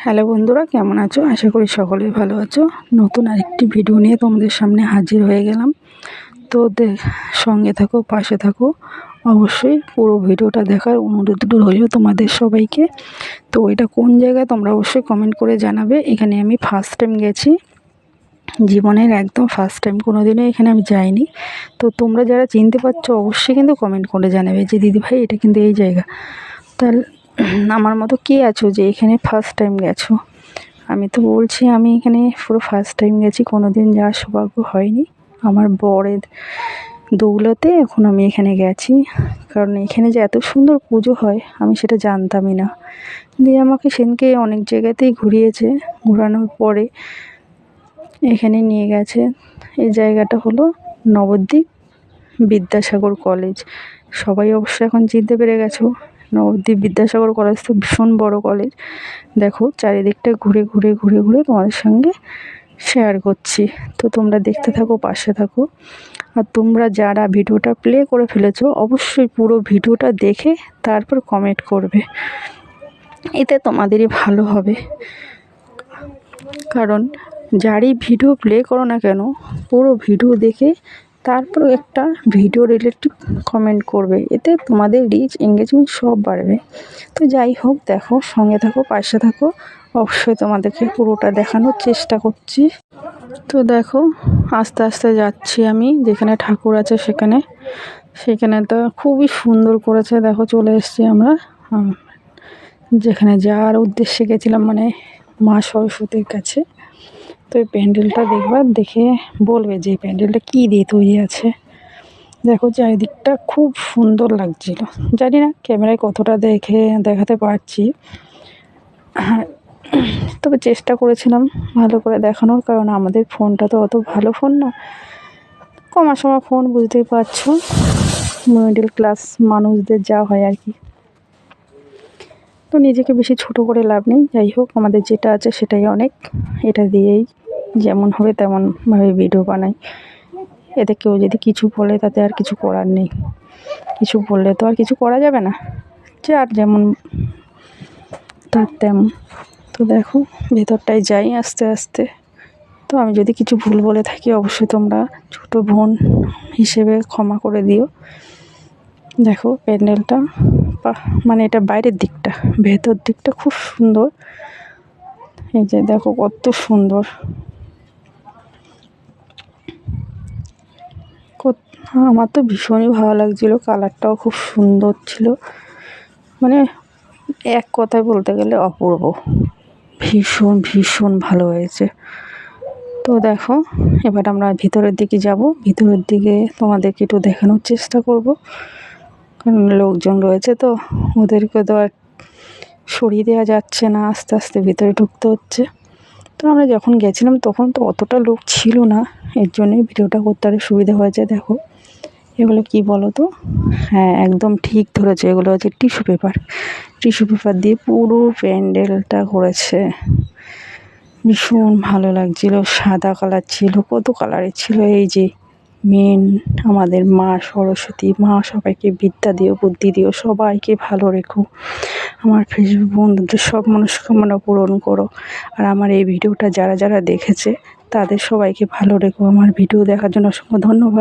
Hello বন্ধুরা, কেমন আছো? আশা করি সকলেই ভালো আছো। নতুন আরেকটি ভিডিও নিয়ে তোমাদের সামনে হাজির হয়ে গেলাম। তো সঙ্গে থাকো, পাশে থাকো, অবশ্যই পুরো ভিডিওটা দেখার অনুরোধ রইল তোমাদের সবাইকে। তো এটা কোন জায়গায় তোমরা অবশ্যই কমেন্ট করে জানাবে। এখানে আমি ফার্স্ট টাইম গেছি, জীবনের একদম ফার্স্ট টাইম, কোনো দিনও এখানে আমি যাইনি। তো তোমরা যারা চিনতে পারছো অবশ্যই কিন্তু কমেন্ট করে জানাবে যে দিদিভাই এটা কিন্তু এই জায়গা। তাহলে আমার মতো কে আছো যে এখানে ফার্স্ট টাইম গেছো? আমি তো বলছি আমি এখানে পুরো ফার্স্ট টাইম গেছি, কোনো দিন যাওয়ার সৌভাগ্য হয়নি। আমার বরের দৌলতে এখন আমি এখানে গেছি, কারণ এখানে যে এত সুন্দর পুজো হয় আমি সেটা জানতামই না। দিয়ে আমাকে সেদিনকে অনেক জায়গাতেই ঘুরিয়েছে, ঘোরানোর পরে এখানে নিয়ে গেছে। এই জায়গাটা হলো নবদ্বীপ বিদ্যাসাগর কলেজ। সবাই অবশ্য এখন চিনতে পেরে গেছো, নবদ্বীপ বিদ্যাসাগর কলেজ তো ভীষণ বড় কলেজ। দেখো চারিদিকটা ঘুরে ঘুরে ঘুরে ঘুরে তোমাদের সঙ্গে শেয়ার করছি। তো তোমরা দেখতে থাকো, পাশে থাকো। আর তোমরা যারা ভিডিওটা প্লে করে ফেলেছো অবশ্যই পুরো ভিডিওটা দেখে তারপর কমেন্ট করবে, এতে তোমাদেরই ভালো হবে। কারণ যারই ভিডিও প্লে করো না কেন, পুরো ভিডিও দেখে তারপর একটা ভিডিও রিলেটেড কমেন্ট করবে, এতে তোমাদের রিচ, এঙ্গেজমেন্ট সব বাড়বে। তো যাই হোক, দেখো, সঙ্গে থাকো, পাশে থাকো, অবশ্যই তোমাদেরকে পুরোটা দেখানোর চেষ্টা করছি। তো দেখো, আস্তে আস্তে যাচ্ছি আমি যেখানে ঠাকুর আছে সেখানে তো খুবই সুন্দর করেছে। দেখো চলে এসেছি আমরা যেখানে যাওয়ার উদ্দেশ্যে গেছিলাম, মানে মা সরস্বতীর কাছে। তো এই প্যান্ডেলটা দেখে বলবে যে প্যান্ডেলটা কী দিয়ে তৈরি আছে। দেখো চারিদিকটা খুব সুন্দর লাগছিল, জানি না ক্যামেরায় কতটা দেখাতে পারছি, তবে চেষ্টা করেছিলাম ভালো করে দেখানোর, কারণ আমাদের ফোনটা তো অত ভালো ফোন না, কমাসমা ফোন, বুঝতেই পারছো, মিডল ক্লাস মানুষদের যা হয় আর কি। তো নিজেকে বেশি ছোট করে লাভ নেই, যাই হোক আমাদের যেটা আছে সেটাই অনেক। এটা দিয়েই যেমন হবে তেমনভাবে ভিডিও বানাই। এতে কেউ যদি কিছু বলে তাতে আর কিছু করার নেই, কিছু বললে তো আর কিছু করা যাবে না, যার যেমন তার তেমন। তো দেখো ভেতরটায় যাই আস্তে আস্তে। তো আমি যদি কিছু ভুল বলে থাকি অবশ্যই তোমরা ছোট বোন হিসেবে ক্ষমা করে দিও। দেখো প্যান্ডেলটা, মানে এটা বাইরের দিকটা, ভেতর দিকটা খুব সুন্দর। এই যে দেখো কত সুন্দর, আমার তো ভীষণই ভালো লাগছিলো, কালারটাও খুব সুন্দর ছিল, মানে এক কথায় বলতে গেলে অপূর্ব, ভীষণ ভীষণ ভালো হয়েছে। তো দেখো এবার আমরা ভিতরের দিকে যাব, ভিতরের দিকে তোমাদেরকে একটু দেখানোর চেষ্টা করব, কারণ লোকজন রয়েছে তো ওদেরকে তো আর সরিয়ে দেওয়া যাচ্ছে না, আস্তে আস্তে ভিতরে ঢুকতে হচ্ছে। তো আমরা যখন গেছিলাম তখন তো অতটা লোক ছিল না, এর জন্যই ভিডিওটা করতে আরও সুবিধা হয়েছে। দেখো এগুলো কি বলো তো? হ্যাঁ, একদম ঠিক ধরেছে, এগুলো হচ্ছে টিস্যু পেপার দিয়ে পুরো প্যান্ডেলটা করেছে। ভীষণ ভালো লাগছিল, সাদা কালার ছিল, কত কালারের ছিল। এই যে মেন আমাদের মা সরস্বতী, মা সবাইকে বিদ্যা দিও, বুদ্ধি দিও, সবাইকে ভালো রেখো, আমার ফেসবুক বন্ধুদের সব মনস্কামনা পূরণ করো। আর আমার এই ভিডিওটা যারা যারা দেখেছে তাদের সবাইকে ভালো রেখো। আমার ভিডিও দেখার জন্য অসংখ্য ধন্যবাদ।